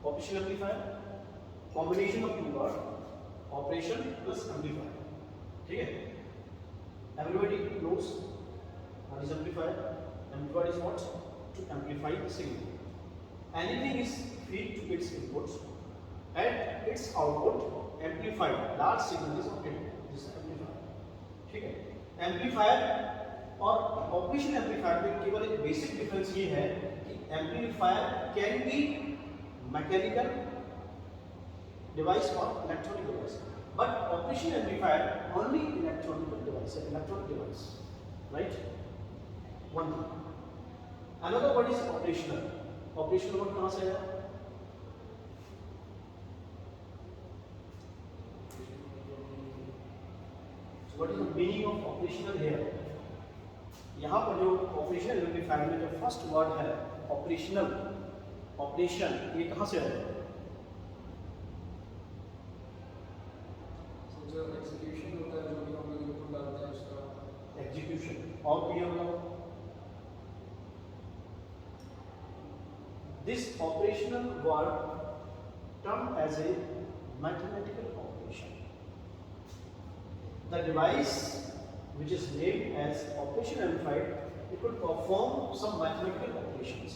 Operation amplifier, combination of two word, operation plus amplifier. ठीक है. Everybody knows what is amplifier. Amplifier is what? To amplify the signal. Anything is fed to its inputs and its output amplified. Large signal is this amplifier. ठीक है. Amplifier और operation amplifier में केवल एक basic difference ये है कि amplifier can be mechanical device और electronic device, but operation amplifier only electronic device, right. One. Another word is operational. Operational word कहां से आया? What is the meaning of operational here? यहाँ पर जो ऑपरेशनल एम्पलीफायर में जो फर्स्ट वर्ड है ऑपरेशनल, ऑपरेशन, ये कहाँ से आया? जो एग्जीक्यूशन होता है, जो भी हम लोग इनपुट डालते हैं उसका एग्जीक्यूशन. और क्लियर होगा. This operational word term as a mathematical operation. The device which is named as operation amplifier, it could perform some mathematical operations.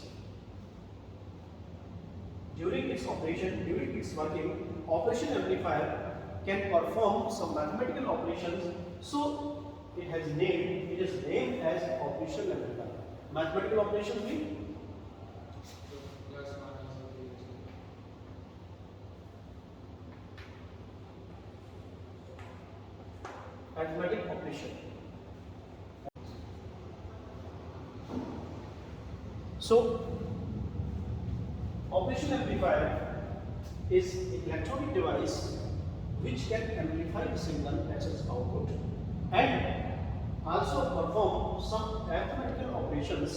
During its operation, during its working, operation amplifier can perform some mathematical operations, so it is named as operation amplifier. Mathematical operations mean arithmetic operation. So, operation amplifier is an electronic device which can amplify the signal as its output and also perform some mathematical operations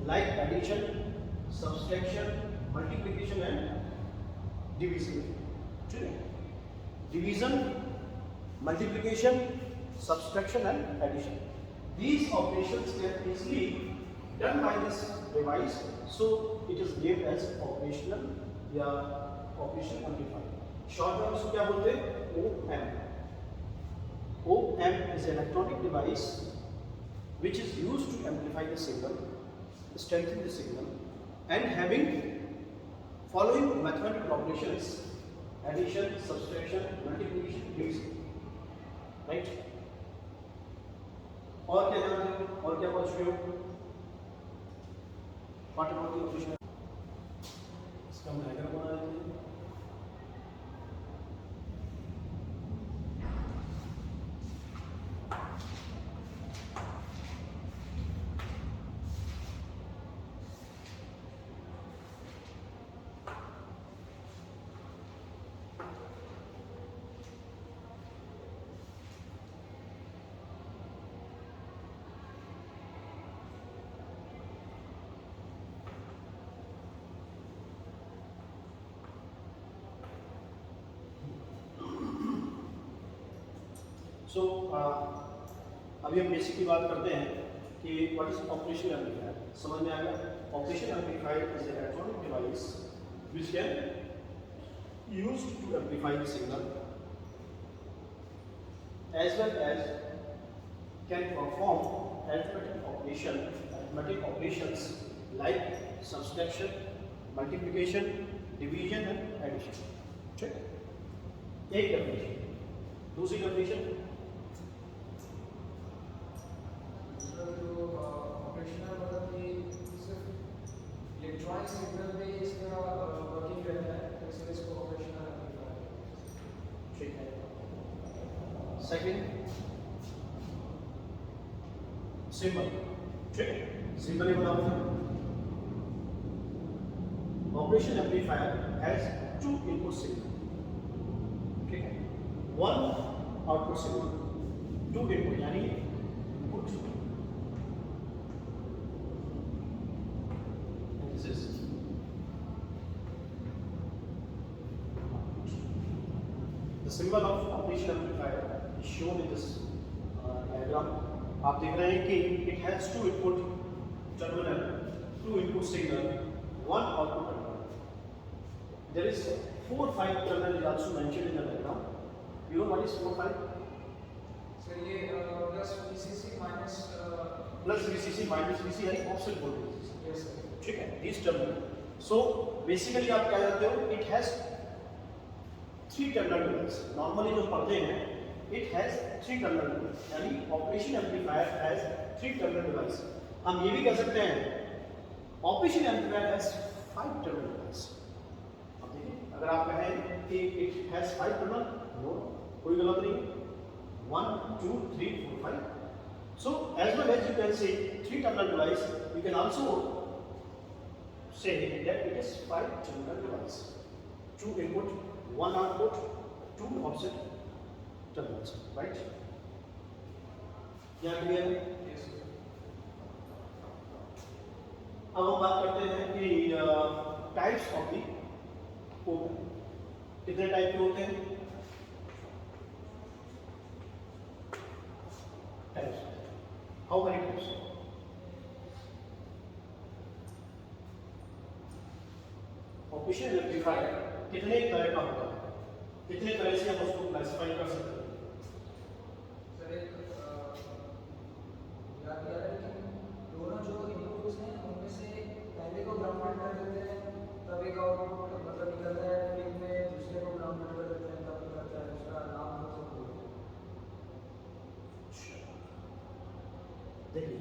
like addition, subtraction, multiplication and division. Division, multiplication, subtraction and addition. These operations can easily done by this device, so it is named as operational या operation amplifier. Short में इसको क्या बोलते हैं? OM. OM is an electronic device which is used to amplify the signal, strengthen the signal, and having following mathematical operations: addition, subtraction, multiplication, division. Right? और क्या जानते हो? और क्या पढ़ चुके हो? What about the operation? इसका हम डायग्राम बना लेते हैं. सो अभी हम बेसिक की बात करते हैं कि व्हाट इज ऑपरेशन एम्पलीफायर. समझ में आ गया? Operation amplifier is an electronic device which can used to amplify the signal as well as can perform arithmetic operations like subtraction, multiplication, division and addition. ठीक? एक डेफिनेशन. दूसरी definition electronic signal में इसका working रहता है, तो इसलिए इसको ऑपरेशनल एम्पलीफायर. ठीक है. Second symbol. ठीक है, सिंबल ही बताओ. Operation amplifier has two input signal. ठीक है, one output signal, two input यानी input. This is the symbol of operation amplifier is shown in this diagram. आप देख रहे हैं कि it has two input terminal, two input signal, one output terminal. there is 4-5 terminal is also mentioned in the diagram. You know what is 4-5? Sir ये plus VCC minus plus VCC minus VCC यानी offset voltage. Yes sir. ठीक है, these terminal. So basically आप क्या कहते हो? It has 3 terminal device. Normally जो पढ़ते हैं, it has 3 terminal device. यानी operation amplifier has 3 terminal device. हम ये भी कह सकते हैं operation amplifier has 5 terminal device. अब देखिए, अगर आप कहें कि it has 5 terminal, no, कोई गलत नहीं. 1, 2, 3, 4, 5. So as well as you can say 3 terminal device, you can also say that it is 5 terminal device. 2 input, 1 output, 2 offset terminals, right? यहाँ clear है? Yes sir. अब हम बात करते हैं कि टाइप्स ऑफ दी ओप. कितने टाइप के होते हैं? Types. How many types? Operation amplifier कितने तरह का होता है? कितने तरह से हम उसको क्लासिफाई कर सकते हैं? सर एक याद दिया है कि दोनों जो इनपुट्स हैं उनमें से पहले को ग्राउंडेड कर देते हैं तब एक आउटपुट मतलब निकलता है, फिर में दूसरे को ग्राउंडेड कर देते हैं तब निकलता है. उसका नाम तो सब बोलते हैं. देखिए,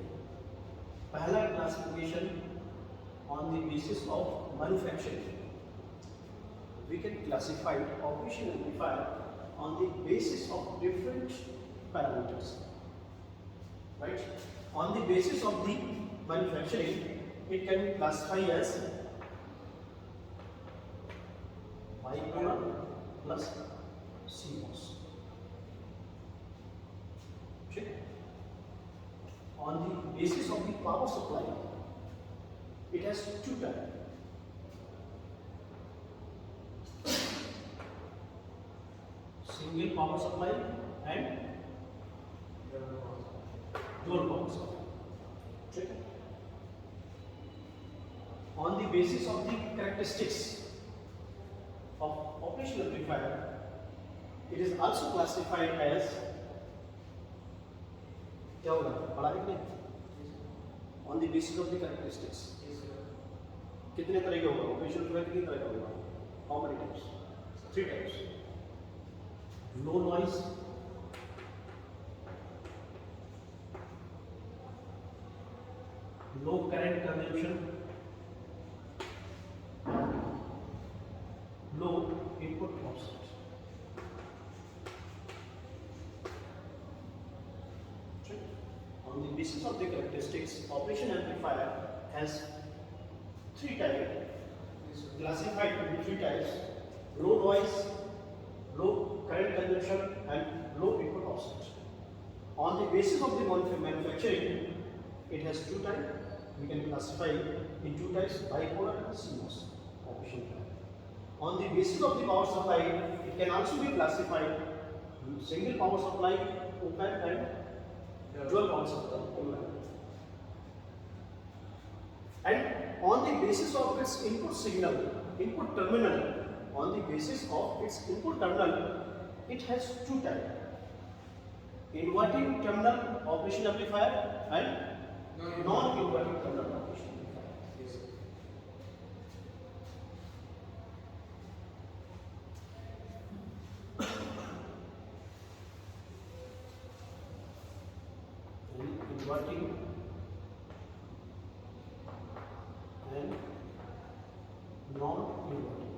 पहला classification on the basis of manufacturing. We can classify operation amplifier on the basis of different parameters, right? On the basis of the manufacturing, it can be classified as bipolar plus CMOS. Okay? On the basis of the power supply, it has 2 types. Single power supply and dual power supply. ठीक है? On the basis of the characteristics of operational amplifier, it is also classified as क्या होगा? पढ़ा है कि नहीं? On the basis of the characteristics. कितने तरह के होगा? ऑपरेशन एम्पलीफायर कितने तरह का होगा? How many types? 3 types. Low noise, low current consumption, low input offset. On the basis of the characteristics, operation amplifier has 3 types, classified into 3 types: low noise, low current consumption and low input offset. On the basis of the manufacturing, it has 2 types. We can classify in 2 types: bipolar and CMOS operation amplifier. On the basis of the power supply, it can also be classified single power supply op-amp and dual power supply op-amp. And on the basis of its input signal, input terminal, on the basis of its input terminal, it has 2 types: inverting terminal operation amplifier and non-inverting terminal operation amplifier. Yes. Inverting and non-inverting.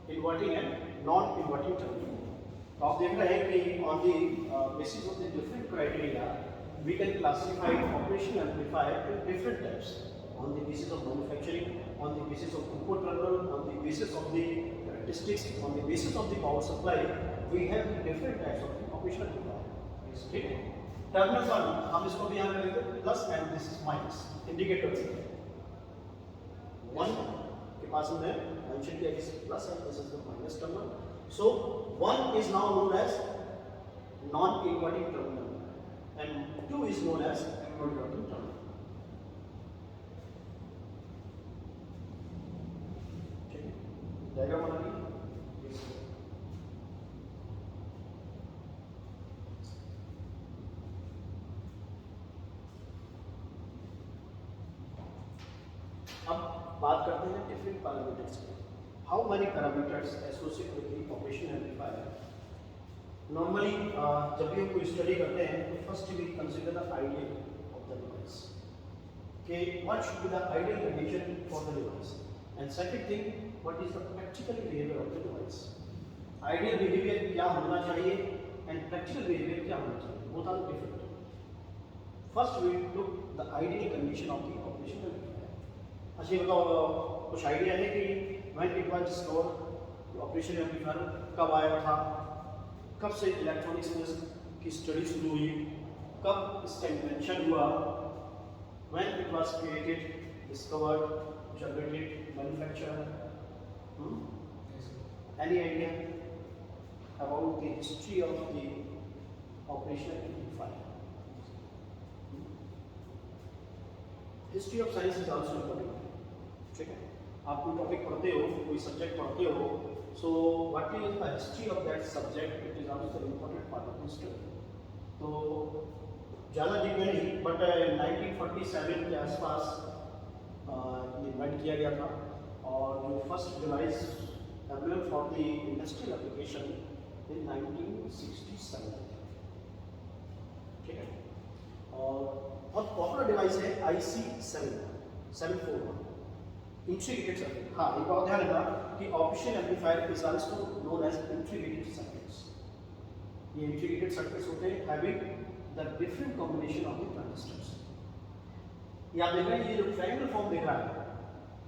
Inverting and non-inverting terminal. तो आप देख रहे हैं कि on the basis of the different criteria, we can classify operation amplifier in different types. On the basis of manufacturing, on the basis of input terminal, on the basis of the characteristics, on the basis of the power supply, we have different types of operation amplifier. ठीक है? Terminals are, हम इसको भी यहाँ करेंगे plus and this is minus indicators. One के पास हमने mention किया कि plus and this is the minus terminal. So one is now known as non-inverting terminal and 2 is known as inverting terminal. Diagram बना ली। अब बात करते हैं डिफरेंट पैरामीटर्स की। How many parameters associate with the operation amplifier. Normally जब भी हम कोई स्टडी करते हैं तो first we consider the ideal of the device, कि what should be the ideal condition for the device, and second thing what is the practical behaviour of the device. Ideal behaviour क्या होना चाहिए and practical behaviour क्या होना चाहिए, both are different. First we look the ideal condition of the operation amplifier. अच्छा ये बताओ, कुछ आइडिया है कि when it was discovered operation amplifier कब आया था, कब से इलेक्ट्रॉनिक्स में की स्टडी शुरू हुई, कब इसका इन्वेंशन हुआ, when it was created, discovered, generated, manufactured? Any idea about the history of the operation amplifier? History of science is also important. ठीक है, आप कोई टॉपिक पढ़ते हो, कोई सब्जेक्ट पढ़ते हो, so what is the history of that subject, it is also important part of the study. तो ज़्यादा डीप में नहीं, बट 1947 के आसपास ये इन्वेंट किया गया था, और जो first device develop for the industrial application in 1967। ठीक है, और बहुत पॉपुलर डिवाइस है IC741 इंटीग्रेटेड सर्किट। हाँ, एक बात ध्यान रखना कि operation amplifier is also known as integrated circuits. ये इंटीग्रेटेड सर्किट्स होते हैं having the different combination of the transistors. ये आप देख रहे हैं, ये जो ट्रायंगल फॉर्म दिख रहा है,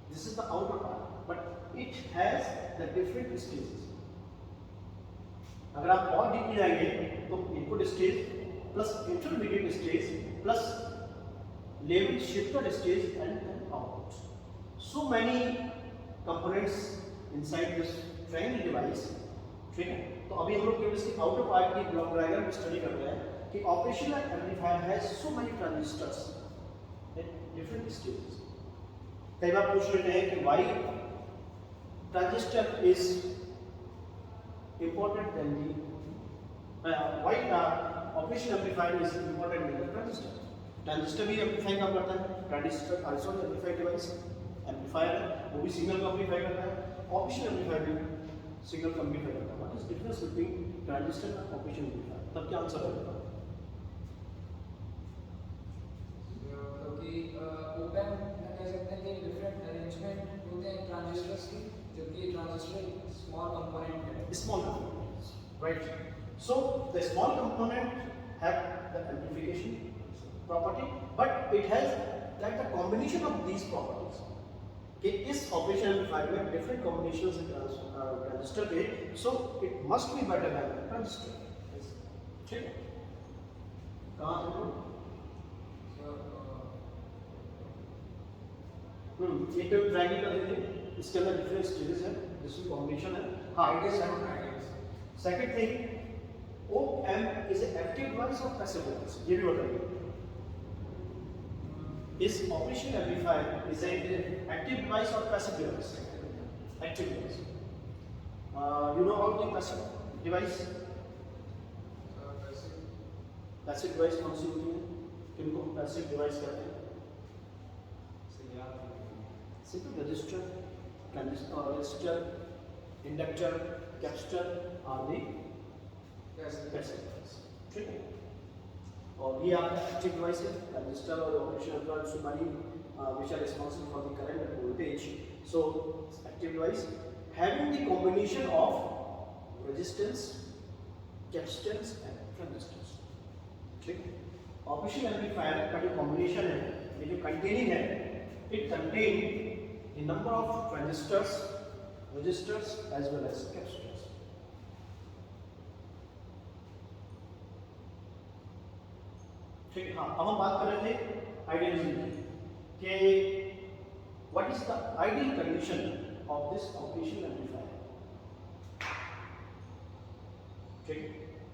this is the outer part, but it has the different stages. अगर आप और डीप में जाएंगे तो input stage plus intermediate stage plus level shifted stage and then output. So many components inside this triangle device. ठीक है, तो अभी हम लोग केवल इसके आउटर पार्ट की ब्लॉक डायग्राम स्टडी कर रहे हैं कि operational amplifier has so many transistors at different stages. कई बार पूछ लेते हैं कि why transistor is important than the why operational amplifier is important than the transistor. Transistor भी एम्पलीफाई काम करता है, transistor also amplify device, amplifier है वो भी सिग्नल को एम्पलीफाई करता है, ऑपरेशन एम्पलीफायर भी सिग्नल को एम्पलीफाई करता है। What is difference between transistor and operation amplifier? तब क्या आंसर होगा? मतलब कि ओपन में कह सकते हैं कि डिफरेंट अरेंजमेंट होते हैं ट्रांजिस्टर्स की, जबकि ट्रांजिस्टर स्मॉल कंपोनेंट है। Small components, right. So the small component have the amplification property, but it has like the combination of these properties कि इस ऑपरेशन एम्पलीफायर में डिफरेंट कॉम्बिनेशंस हैं ट्रांजिस्टर के, so it must be better than transistor. ठीक है, कहाँ से ये तो ट्रायंगल का देखिए, इसके अंदर डिफरेंट स्टेजेस हैं, जिसकी कॉम्बिनेशन है। हाँ, second thing, op amp is active device और पैसिव डिवाइस, ये भी बताइए। Is operation amplifier is an active device or passive device? Active device. You know about the passive device? Passive device कौन सी होती है? किनको passive device कहते हैं? Simple resistor, resistor, inductor, capacitor are the passive device. ठीक है? और ये आपका एक्टिव डिवाइस है, रजिस्टर और operation amplifier Sumani which are responsible for the current and voltage. So active device having the combination of resistance, capacitance and transistors. ठीक है, operation amplifier का जो कॉम्बिनेशन है, ये जो कंटेनिंग है, it contain the number of transistors, resistors as well as capacitors. ठीक है, हाँ, अब हम बात कर रहे थे आइडियलिज्म की, कि what is the ideal condition of this operation amplifier. ठीक,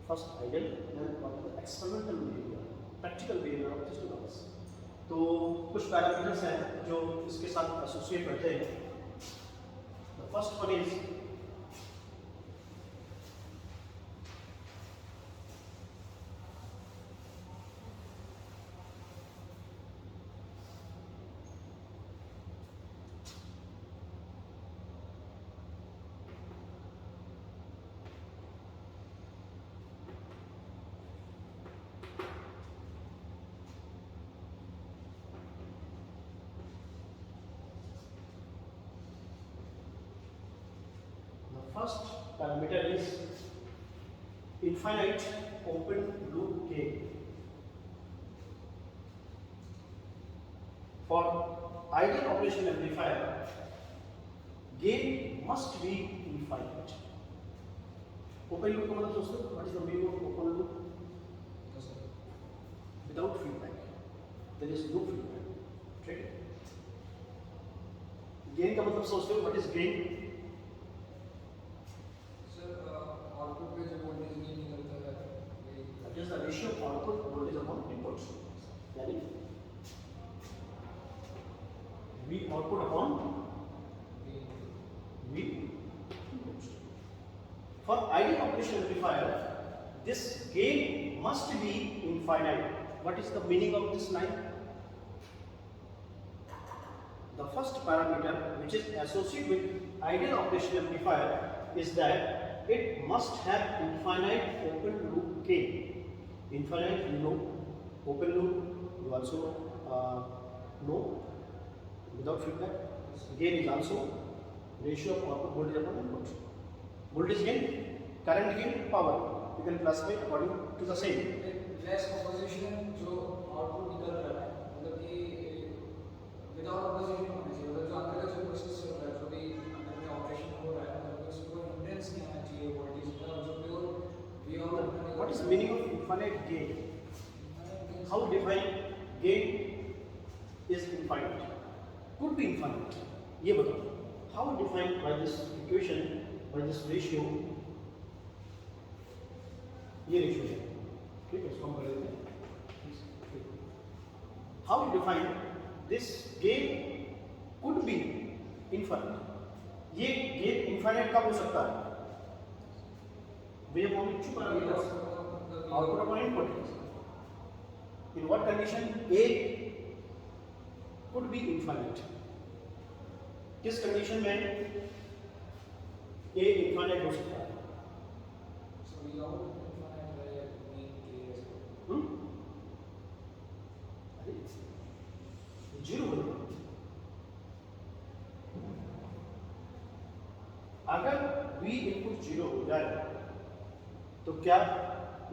first ideal, then what is the experimental behaviour, practical behaviour of this device. तो कुछ पैरामीटर्स हैं जो इसके साथ एसोसिएट रहते हैं। The first one is first parameter is infinite open loop gain. For ideal operation amplifier, gain must be infinite. Open loop का मतलब दोस्तों, what is the meaning of open loop? Without feedback, there is no feedback. ठीक है? Gain का मतलब सोचते हो, what is gain? That is the ratio of output voltage upon input. यानी V output upon V input. For ideal operation amplifier, this gain must be infinite. What is the meaning of this line? The first parameter which is associated with ideal operation amplifier is that it must have infinite open loop gain. Infinite, you know, open loop, you also know, without feedback. Gain is also ratio of output voltage upon input. Voltage gain, current gain, power. You can classify according to the same. Less opposition जो output निकल रहा है, मतलब कि without opposition होने चाहिए, मतलब जो अंदर का जो process चल रहा है, जो भी अंदर में operation हो रहा है, मतलब उसको impedance नहीं आना चाहिए voltage का, और जो pure V out. What is the meaning of infinite gain? How define gain is infinite? Could be infinite. ये बताओ. How defined by this equation, by this ratio? ये ratio है. ठीक है, इसको हम कर लेते हैं. How you define this gain could be infinite? ये gain infinite कब हो सकता है? We have only two parameters, output upon input. In what condition A could be infinite? किस condition में A infinite हो सकता है? So we out infinite where V K is equal. Zero हो. अगर V इनपुट जीरो हो जाए तो क्या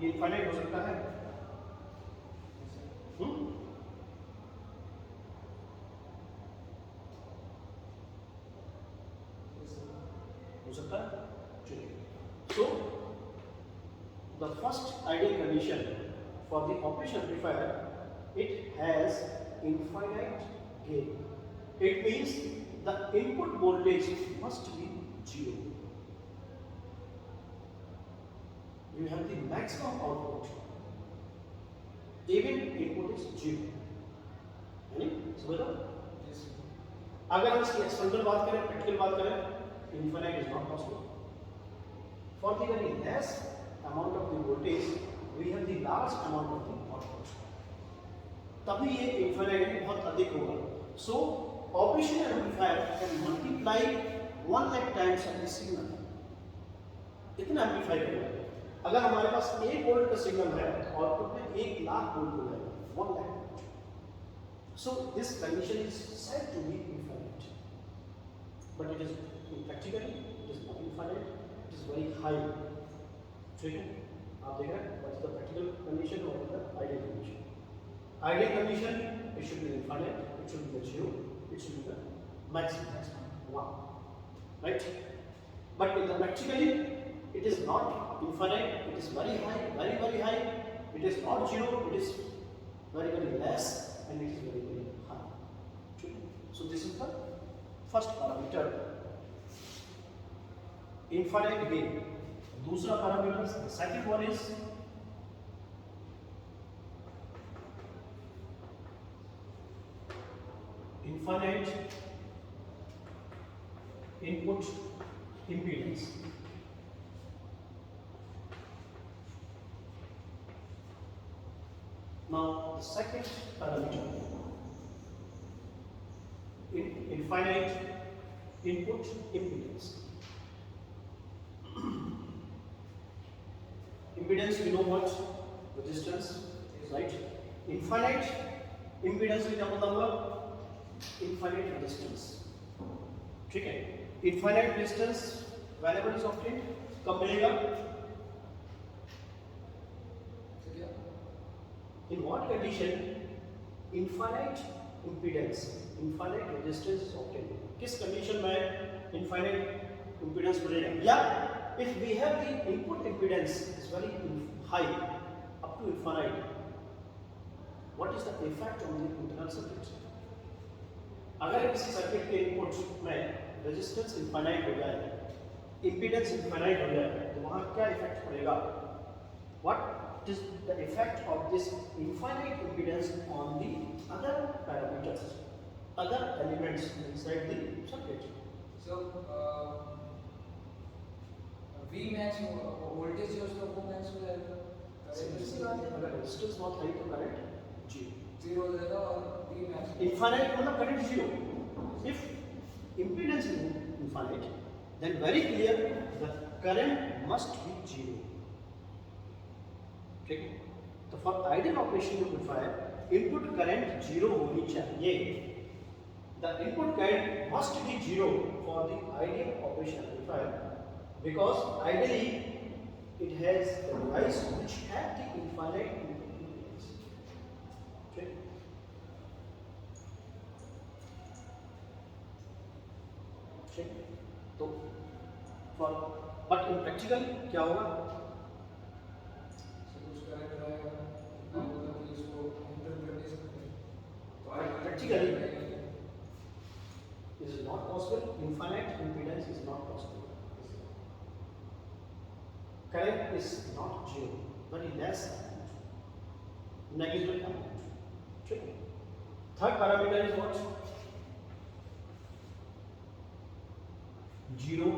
ये इनफाइनाइट हो सकता है? हो सकता है. चलिए. So the first ideal condition for the operation amplifier, it has infinite gain. It means the input voltage must be zero. You have the maximum output even input is zero. यानी समझ लो. अगर हम इसकी एक्सपेरिमेंटल बात करें, practical बात करें, infinite is not possible. For the very less amount of the voltage, we have the large amount of the output. तभी ये infinite बहुत अधिक होगा. So operation amplifier can multiply 1 lakh times of the signal. इतना amplify करेगा. अगर हमारे पास 1 volt का सिग्नल है, आउटपुट में 1 लाख वोल्ट हो जाएगा, 1 lakh volt. So this condition is said to be infinite, but it is practically it is not infinite. It is very high. ठीक है, आप देख रहे हैं what is the practical condition or the ideal condition. Ideal condition, it should be infinite, it should be the zero, it should be the maximum 1, right? But in the practically it is not infinite, it is very high, very high. It is not zero, it is very less, and it is very high. So this is the first parameter, infinite gain. दूसरा parameter, the second one is infinite input impedance. Now the second parameter, infinite input impedance. Impedance, we know what? Resistance, right? Infinite impedance में क्या मतलब होगा? Infinite resistance. ठीक है? Infinite resistance whenever is obtained, कब मिलेगा? In what condition infinite impedance, infinite resistance is obtained? किस condition में infinite impedance मिलेगा? या if we have the input impedance is very high up to infinite, what is the effect on the internal circuit? अगर किसी circuit के input में resistance infinite हो जाए, इंपीडेंस इनफाइनाइट हो जाए, तो वहां क्या इफेक्ट पड़ेगा? What is the effect of this infinite impedance on the other parameters, other elements inside the circuit? So V max voltage जो उसका वो max हो जाएगा। अगर रेजिस्टेंस बहुत हाई तो करंट जीरो हो जाएगा और V max infinite मतलब current zero. If impedance is infinite, then very clear the current must be zero. ठीक है? तो for ideal operation amplifier, input current zero होनी चाहिए. The input current must be zero for the ideal operation amplifier, because ideally it has the device which have the infinite input impedance. ठीक? ठीक? तो for but in practical क्या होगा? Practically this is not possible. Infinite impedance is not possible. Current is not zero, very less amount, negligible amount. Third parameter is what? Zero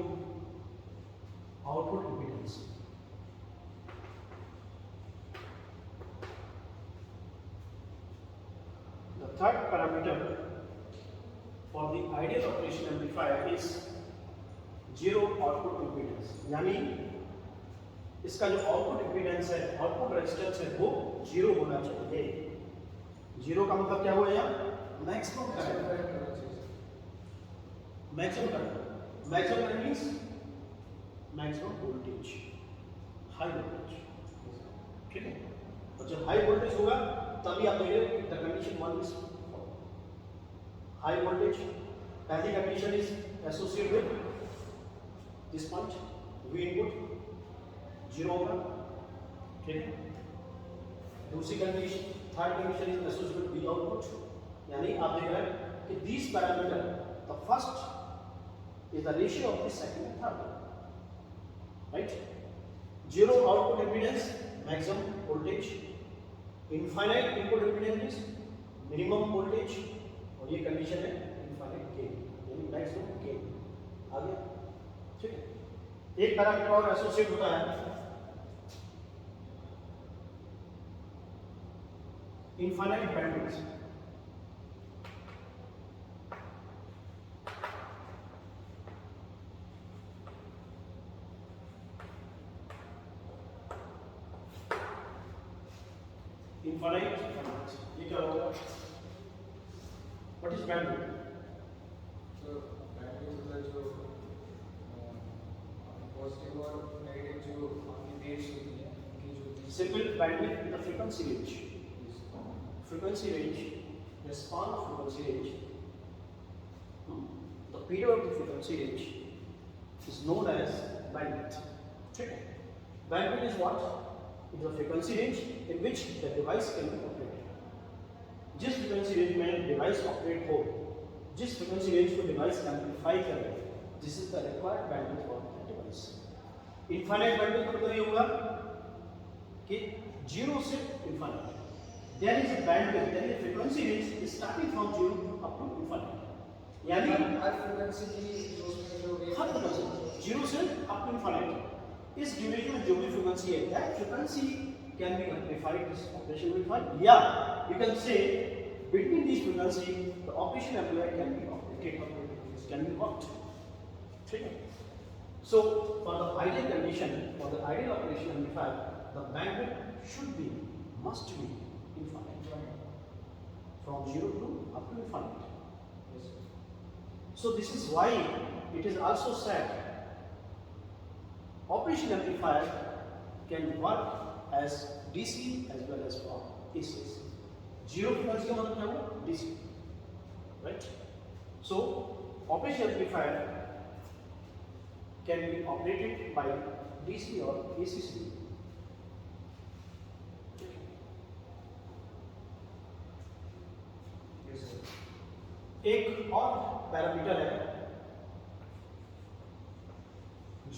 output impedance. The third parameter for the ideal operation amplifier is zero output impedance. यानी इसका जो output impedance है, output resistance है, वो zero होना चाहिए. Zero का मतलब क्या हुआ यार? Maximum current. Maximum current. Maximum current means maximum voltage, high voltage. ठीक है? और जब हाई वोल्टेज होगा तभी आप देख रहे हो the condition one is high voltage. पहली condition is associated with this point V input zero होगा. ठीक है? दूसरी कंडीशन, third condition is associated with output. यानी आप देख रहे हैं कि this parameter, the first is the ratio of the second and third. Right? Zero output impedance, maximum voltage. Infinite input impedance is minimum voltage. और ये कंडीशन है infinite gain, यानी मैक्सिमम गेन. आगे ठीक है? एक पैरामीटर और एसोसिएट होता है infinite bandwidth. Infinite bandwidth. ये क्या होगा? What is bandwidth? So bandwidth होता है जो पॉजिटिव और नेगेटिव जो आपकी वेव्स होती हैं उनकी जो Simple bandwidth in the frequency range. Frequency range, the span of frequency range, the period of the frequency range is known as bandwidth. Okay. Bandwidth is what? It is a frequency range in which the device can be operated. जिस frequency range में device operate हो, जिस frequency range को device amplify करे, this is the required bandwidth for the device. Infinite bandwidth मतलब ये होगा कि zero से infinite. There is a bandwidth, there is a frequency range starting from 0 up to infinite. यानी हर फ्रीक्वेंसी की जो उसमें जो वेव हर फ्रीक्वेंसी 0 से अप टू इनफाइनाइट इस ड्यूरेशन में जो भी फ्रीक्वेंसी है that frequency can be amplified this operation amplifier या you can say between these frequency the operation amplifier can be operated can be worked. ठीक है. So for the ideal condition for the ideal operation amplifier the bandwidth should be must be infinite from 0 to up to infinite. Yes. So this is why it is also said operation amplifier can work as DC as well as for AC. Zero frequency का मतलब क्या हुआ? DC, right? So operation amplifier can be operated by DC or AC signal. Yes, sir. एक और parameter है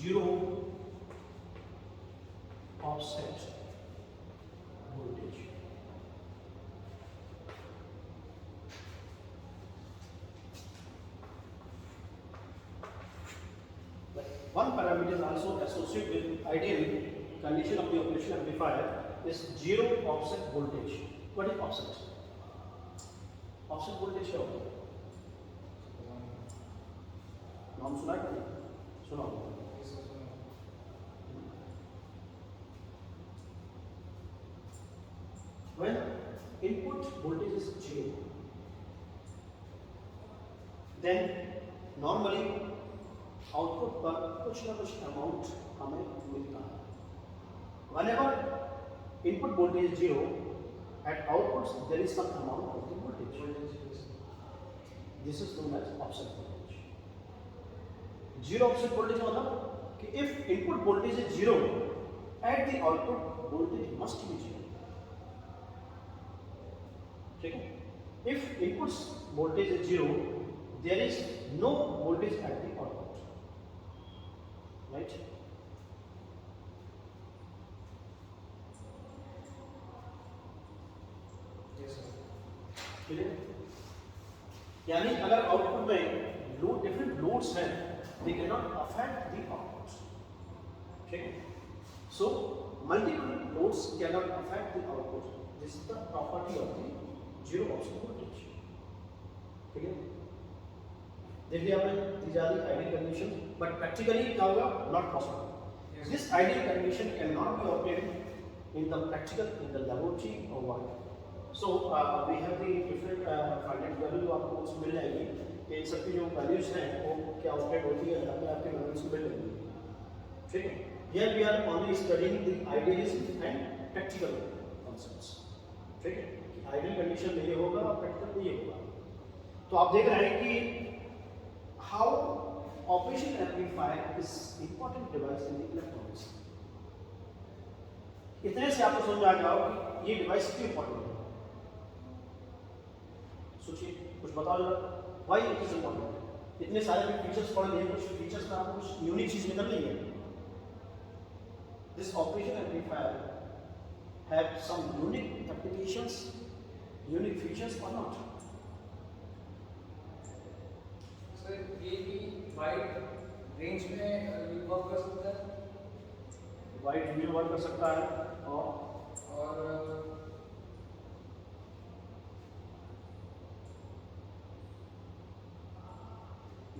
zero offset voltage. One parameter is also associated with ideal condition of the operation amplifier is zero offset voltage. What is offset? Offset voltage क्या होता है? नाम सुना है क्या? सुना होगा. Yes, sir, सुना. When input voltage is zero, then normally output पर कुछ ना कुछ अमाउंट हमें मिलता है. Whenever input voltage is zero, at outputs there is some amount of the voltage. This is known as offset voltage. Zero offset voltage मतलब कि if input voltage is zero, at the output voltage must be zero. ठीक है? If input voltage is zero, there is no voltage at the output. Right? Yes, sir. Clear? यानी अगर output में load different loads हैं they can not affect the output. ठीक है. So multiple loads can not affect the output. This is the property of the zero offset voltage. ठीक है. देख लिया आपने दी जा रही आइडियल कंडीशन बट प्रैक्टिकली क्या होगा? Not possible. This ideal condition cannot be obtained in the practical in the laboratory or what. So we have the different finite value आपको उसमें मिल जाएगी कि इन सबकी जो वैल्यूज हैं वो क्या ऑपरेट होती है अपने आपके वैल्यूज मिल जाएंगी. ठीक है. Here we are only studying the idealism and practical concepts. ठीक है. कि ideal condition में ये होगा और practical में ये होगा. तो आप देख रहे हैं कि how operation amplifier is important device in the electronics. इतने से आपको समझ आ जाओ कि ये डिवाइस क्यों इंपॉर्टेंट है. सोचिए, कुछ बताओ जरा, व्हाई इट इज इंपॉर्टेंट. इतने सारे फीचर्स पढ़ लिए, कुछ फीचर्स में आपको कुछ यूनिक चीज निकल रही है. This operation amplifier have some unique applications, unique features और नॉट. सर ये भी वाइड रेंज में वर्क कर सकता है. वाइड रेंज में वर्क कर सकता है और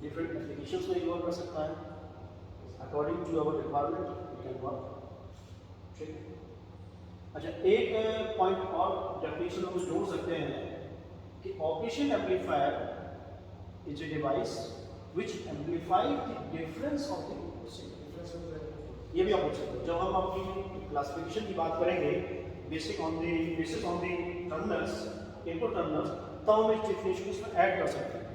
डिफरेंट एप्लीकेशंस में वर्क कर सकता है. According to our requirement it can work. ठीक है. अच्छा, एक पॉइंट और डेफिनेशन में कुछ जोड़ सकते हैं कि operation amplifier is a device which amplify the difference of the signal. ये भी आप पूछ सकते हो. जब हम अपनी क्लासिफिकेशन की बात करेंगे basis on the terminals, input terminals, तब हम इस डेफिनेशन इसमें ऐड कर सकते हैं.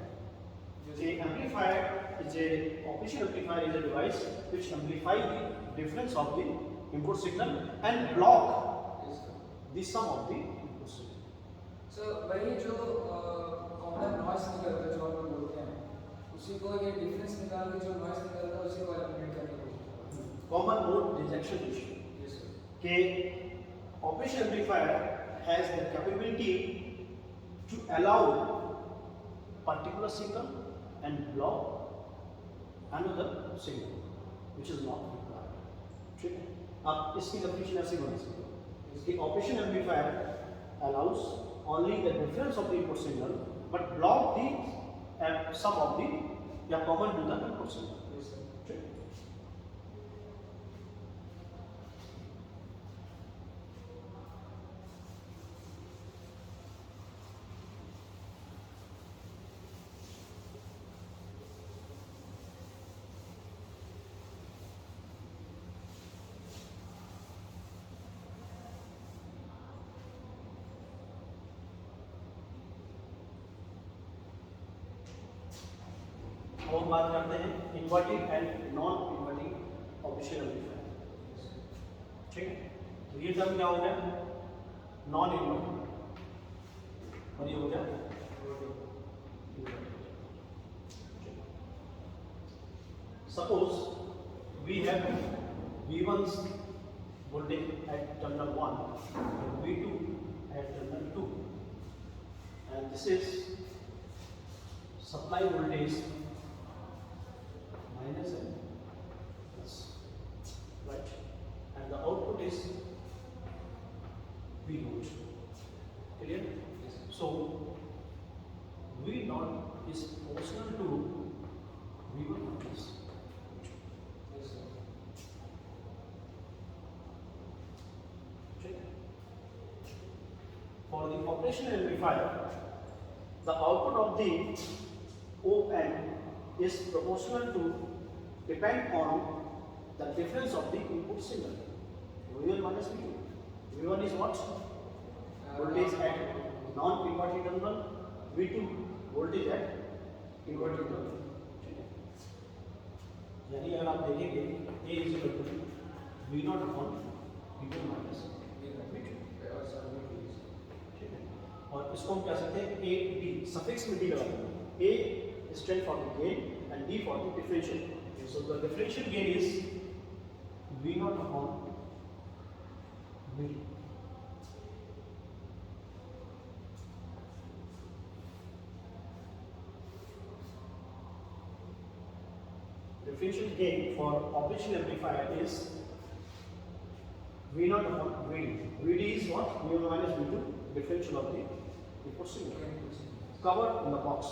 The amplifier is a operation amplifier is a device which amplify the difference of the input signal and block the sum of the input signal. So वही जो common noise निकलता है जो हम बोलते हैं उसी को ये डिफरेंस निकाल के जो नॉइस निकलता है उसी को एलिमिनेट करने की कोशिश करते हैं. Common mode rejection issue. Yes, sir. कि operation amplifier has the capability to allow particular signal and block another signal which is not required. ठीक है, आप इसकी definition ऐसे बना सकते हो कि operation amplifier allows only the difference of the input signal but block the sum of the या common to the input signal. ठीक है? अब बात करते हैं inverting and non inverting operation amplifier. ठीक है, तो ये टर्म क्या हो गया, नॉन इन्वर्टिंग, और ये हो गया suppose we have V1's voltage at terminal 1 and V2 at terminal 2 and this is supply voltage minus and plus, right, and the output is V naught. Clear? Yes. So V naught is proportional to V1 minus. Yes, sir. For the operational amplifier, the output of the OM is proportional to depend on the difference of the input signal. V1 minus V2. V1 is what? Voltage at non-inverting terminal. V2 voltage at inverting terminal. यानी अगर आप देखेंगे A is equal to V0 upon V2 minus V2. ठीक है, और इसको हम कह सकते हैं A D, सफिक्स में D लगा देंगे. A stands for the gain and D for the differential. So the differential gain is V0 upon V2. Differential gain for operational amplifier is V0 upon VD. VD is what? V1 minus V2, differential of the input signal. Covered in the box.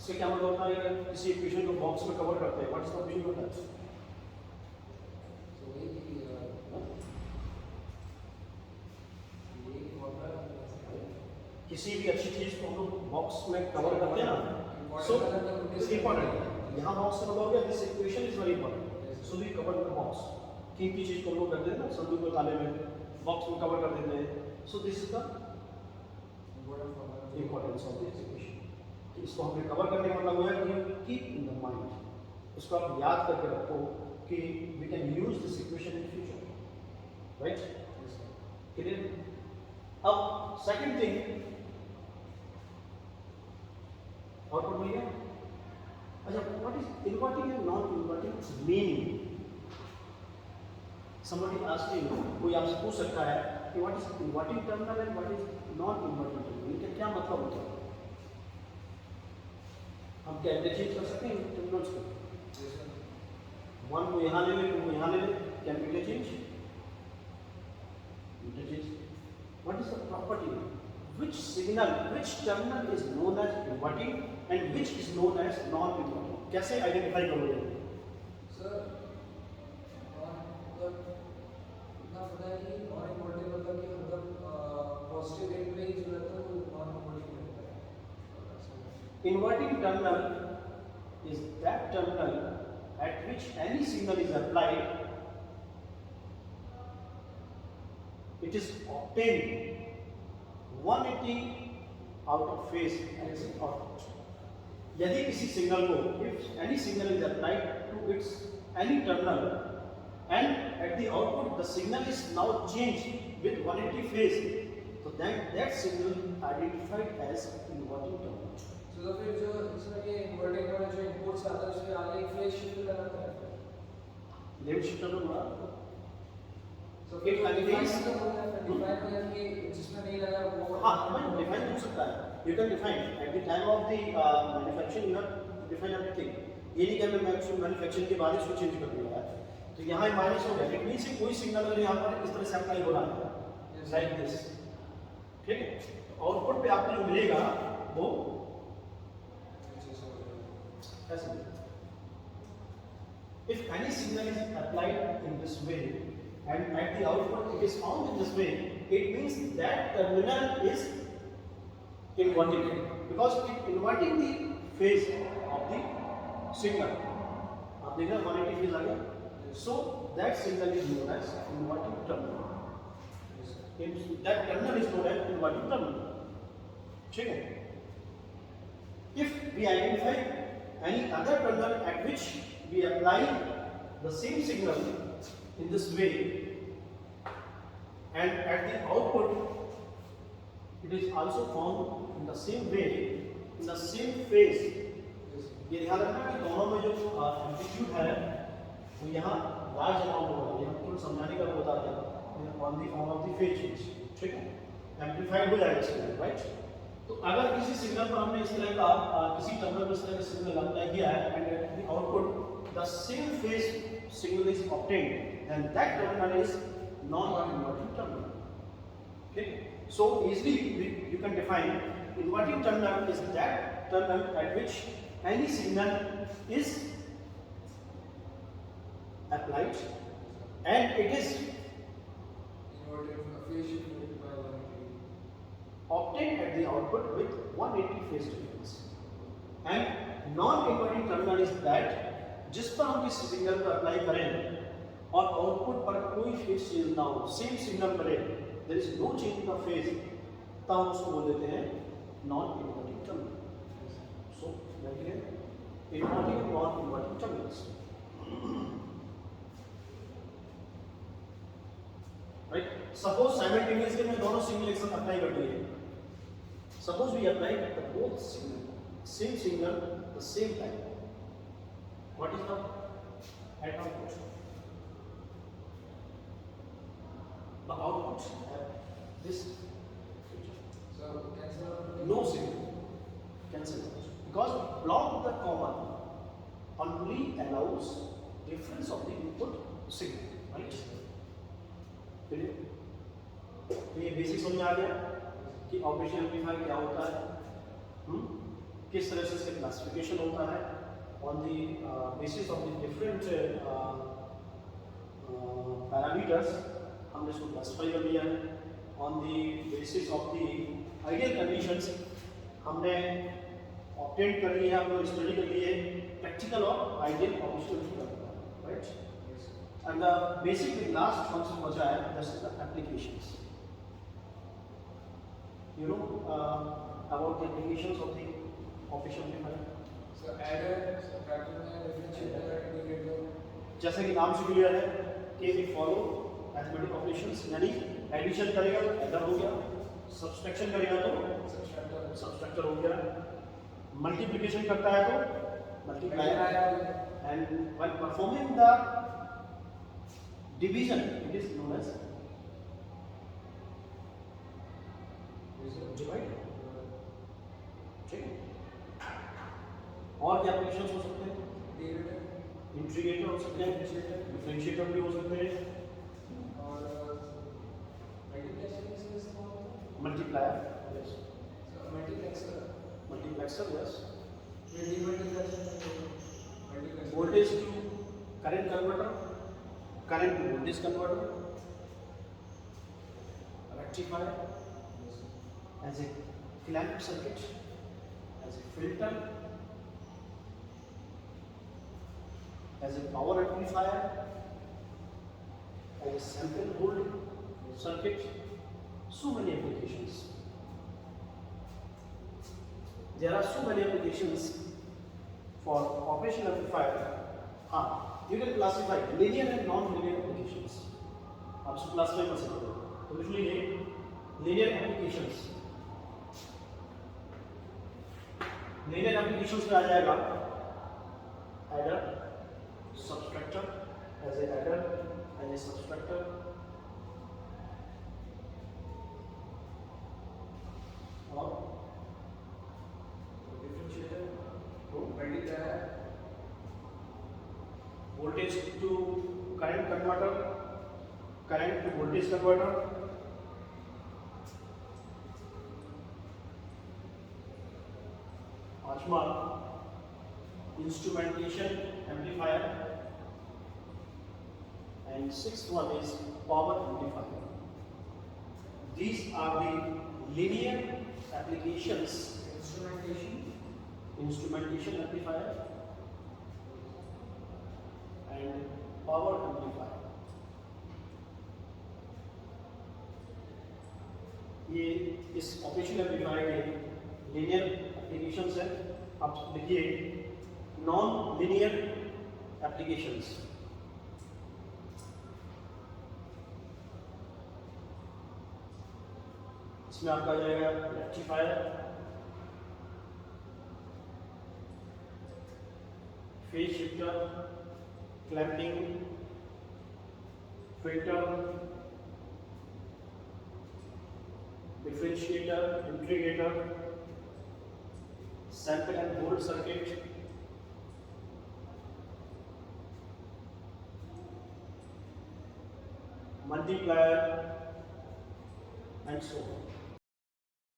इससे क्या मतलब होता है, किसी equation को box में cover करते हैं. What is the meaning of that? किसी भी अच्छी चीज को हम लोग बॉक्स में कवर करते हैं ना, सो इम्पोर्टेंट. यहाँ बॉक्स से मतलब हो गया, this equation is very important. So we cover the box. कीमती चीज को हम लोग कर देते हैं ना, संदूक में ताले में बॉक्स में कवर कर देते हैं. So this is the importance of this equation. इसको हमने कवर करने का मतलब है कि कीप इन द माइंड, उसको आप याद करके रखो कि we can use this equation in future. Right? Clear? अब सेकंड थिंग और पढ़ लिया. अच्छा, what is inverting and non inverting meaning? Somebody asked you, कोई आपसे पूछ सकता है कि what is inverting terminal and what is non inverting terminal, इनका क्या मतलब होता है? हम क्या इंटरचेंज कर सकते हैं टर्मिनल्स को? वन को यहाँ ले ले, टू को यहाँ ले ले, can be interchange. Interchange. What is the property? Which signal, which terminal is known as inverting and which is known as non-inverting? कैसे आइडेंटिफाई करोगे? सर, मतलब इतना पता है कि non-inverting मतलब कि मतलब पॉजिटिव एंड पे जो रहता है वो non-inverting रहता है. Inverting terminal is that terminal at which any signal is applied. It is obtained 180 out of phase exit output. यदि किसी सिग्नल को, if any signal is applied to its any terminal and at the output the signal is now changed with 180 phase, so that signal identified as inverting terminal. तो फिर जो इसमें ये inverting वाला जो इनपुट से आता है उसके आगे एक फेज शिफ्ट लगाता है. लेफ्ट शिफ्टर होगा. तो It contains डिफाइन हो गया कि जिसमें नहीं लगा वो हाँ मैं डिफाइन हो सकता है. You can define at the time of the manufacturing. You have to define everything. ये नहीं कि मैं उसको मैन्युफैक्चरिंग के बाद इसको चेंज कर दिया है. तो यहाँ माइनस हो गया. इट मींस कि कोई सिग्नल अगर यहाँ पर इस तरह से अप्लाई हो रहा है लाइक दिस, ठीक है, आउटपुट पे आपको जो मिलेगा वो ऐसे. If any signal is applied in this way and at the output it is found in this way, it means that terminal is inverting because it inverting the phase of the signal. आप देख रहे हैं 180 phase आ गया. So that signal is known as inverting terminal. That terminal is known as inverting terminal. ठीक है. If we identify any other terminal at which we apply the same signal in this way and at the output it is also found in the same way in the same phase. ये ध्यान रखना कि दोनों में जो amplitude है वो यहाँ लार्ज अमाउंट होगा. ये हम थोड़ा समझाने का बता रहे हैं on the form of the phase change. ठीक है, एम्पलीफाइड हो जाएगा सिग्नल, राइट. तो अगर किसी सिग्नल पर हमने इस तरह का किसी टर्मिनल पर इस तरह का सिग्नल अप्लाई किया है and at the output the same phase signal is obtained and that terminal is non-inverting terminal. Okay, so easily you can define inverting terminal is that terminal at which any signal is applied and it is obtained at the output with 180 phase difference. And non-inverting terminal is that जिस पर हम इस signal को apply करें और output पर कोई phase change ना हो, सेम सिग्नल मिले, there is no change in the phase, तब हम उसको बोल देते हैं नॉन इन्वर्टिंग टर्मिनल. सो देखिए inverting non inverting terminals, right. Suppose simultaneously मैं दोनों सिग्नल एक साथ अप्लाई कर दिए. Suppose we apply the both signal same signal the same time. What is the at output? The output at this feature. So cancel No signal. Cancel because block the comma only allows difference of the input signal, right? Clear? तो ये basic समझ में आ गया कि operation amplifier क्या होता है, किस तरह से इसका क्लासिफिकेशन होता है. On the basis of the different parameters हमने इसको क्लासिफाई कर लिया है. On the basis of the ideal conditions हमने ऑब्टेन कर लिया है, हम लोग स्टडी कर लिए प्रैक्टिकल और ideal operation, right. And the basic last concept बचा है, that is the applications. You know about the applications of the operation amplifier. So adder, subtractor में differentiator, integrator. जैसे कि नाम से क्लियर है कि वी फॉलो मैथमेटिक ऑपरेशंस, यानी एडिशन करेगा तो एडर हो गया, सब्सट्रैक्शन करेगा तो सब्सट्रैक्टर हो गया, मल्टीप्लिकेशन करता है तो multiplier, and when performing the division it is known as divide. ठीक है. और क्या एप्लीकेशंस हो सकते हैं? इंटीग्रेटर हो सकते हैं, डिफरेंशिएटर भी हो सकते हैं, और multiplier, yes, multiplexer, yes, multiplexer, voltage to current converter, current to voltage converter, rectifier, as a clamp circuit, as a filter, as a power amplifier, as a sample hold circuit, so many applications. There are so many applications for operation amplifier. You can classify linear and non-linear applications. आप इसको classify कर सकते हो. तो usually linear applications. Linear applications में आ जाएगा adder, subtractor, as a adder, as a subtractor, converter, current to voltage converter, पांचवा instrumentation amplifier, and sixth one is power amplifier. These are the linear applications. Instrumentation amplifier and power amplifier. ये इस operation amplifier के linear applications हैं. आप देखिए non linear applications. इसमें आपका आ जाएगा rectifier, phase shifter, clamping, filter, differentiator, integrator, sample and hold circuit, multiplier and so on.